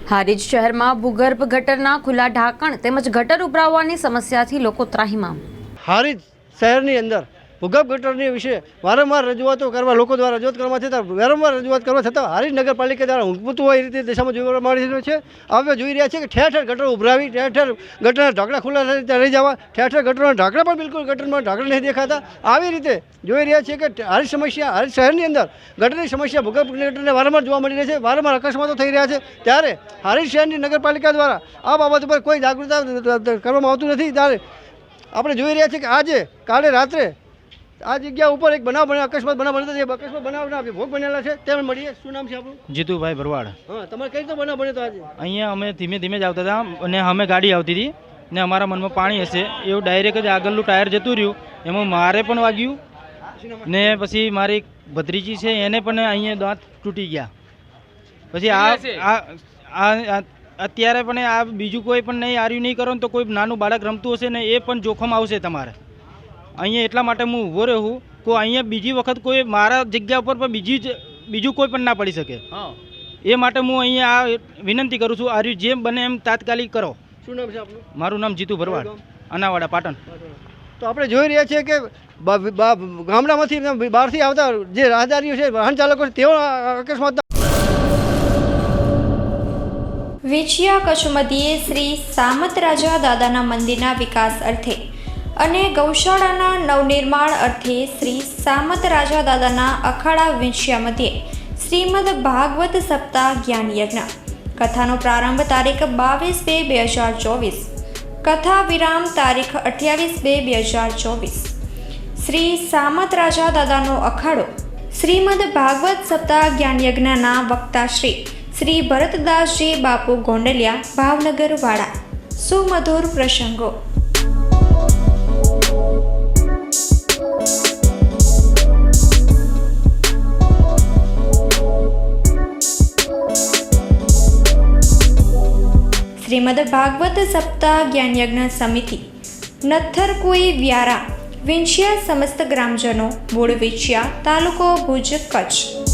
હારીજ શહેરમાં ભૂગર્ભ ગટરના ખુલ્લા ઢાંકણ તેમજ ગટર ઉભરાવવાની સમસ્યાથી લોકો ત્રાહિમામ. હારીજ શહેરની અંદર ભૂગર્ભ ગટરની વિશે વારંવાર રજૂઆતો કરવા લોકો દ્વારા રજૂઆત કરવા છતાં વારંવાર રજૂઆત કરવા છતાં હારીજ નગરપાલિકા દ્વારા ઊંઘપૂતું હોય એ રીતે દિશામાં જોવા મળી રહ્યો છે. આપણે જોઈ રહ્યા છીએ કે ઠેર ઠેર ગટરો ઉભરાવી, ઠેર ઠેર ગટરના ઢાંકણા ખુલ્લા રહી જવા, ઠેર ઠેર ગટરના ઢાંકણા પણ બિલકુલ ગટરમાં ઢાંકણા નથી દેખાતા. આવી રીતે જોઈ રહ્યા છીએ કે હારીજ સમસ્યા હારીજ શહેરની અંદર ગટરની સમસ્યા ભૂગર્ભ ગટરને વારંવાર જોવા મળી રહી છે, વારંવાર અકસ્માતો થઈ રહ્યા છે. ત્યારે હારીજ શહેરની નગરપાલિકા દ્વારા આ બાબત પર કોઈ જાગૃતતા કરવામાં આવતું નથી. ત્યારે આપણે જોઈ રહ્યા છીએ કે આજે કાલે રાત્રે આ જગ્યા ઉપર એક બનાવ બન્યો, અકસ્માત બનાવ બન્યો. જે અકસ્માત બનાવના ભોગ બનેલા છે તેમને મળીએ. શું નામ છે આપણું? જીતુભાઈ ભરવાડ. હા, તમારે કઈ રીતે બનાવ બન્યો તો આજે? અહીંયા અમે ધીમે ધીમે જ આવતા હતા અને અમે ગાડી આવતી હતી ને અમારા મનમાં પાણી હશે એવું ડાયરેક્ટ જ આગળનું ટાયર જતું રહ્યું. એમાં મારે પણ વાગ્યું ને પછી મારી ભત્રીજી છે એને પણ અહીંયા દાંત તૂટી ગયા. પછી આ અત્યારે પણ આ બીજું કોઈ પણ નહીં આર્યું નહીં કરો ને તો કોઈ નાનું બાળક રમતું હશે ને એ પણ જોખમ આવશે તમારે. અહીંયા એટલા માટે હું ઊભો રહ્યો કે અહીંયા બીજી વખત કોઈ મારા જગ્યા ઉપર પણ બીજું કોઈ પણ ના પડી શકે. એ માટે હું અહીંયા આ વિનંતી કરું છું, આર્યું જેમ બને એમ તાત્કાલિક કરો. શું નામ છે આપનું? મારું નામ જીતુ ભરવાડ, અનાવાડા, પાટણ. તો આપણે જોઈ રહ્યા છીએ કે ગામડામાંથી બહારથી આવતા જે રાહદારીઓ છે, વાહન ચાલકો છે, તેઓ અકસ્માત. વેચિયા કચ્છ મધ્યે શ્રી સામત રાજા દાદાના મંદિરના વિકાસ અર્થે અને ગૌશાળાના નવનિર્માણ અર્થે શ્રી સામત રાજા દાદાના અખાડા વેચિયા મધ્યે શ્રીમદ ભાગવત સપ્તાહ જ્ઞાન યજ્ઞ કથાનો પ્રારંભ તારીખ 22/2/2024, કથા વિરામ તારીખ 28/2/2024. શ્રી સામત રાજા દાદાનો અખાડો શ્રીમદ ભાગવત સપ્તાહ જ્ઞાન યજ્ઞના વક્તા શ્રી ભરતદાસજી બાપુ ગોંડલિયા, ભાવનગર વાડા. સુમધુર પ્રસંગો. શ્રીમદ ભાગવત સપ્તાહ જ્ઞાન યજ્ઞ સમિતિ નથ્થરકુઈ વ્યારા વિંછિયા સમસ્ત ગ્રામજનો મૂળ વિંછિયા તાલુકો ભુજ કચ્છ.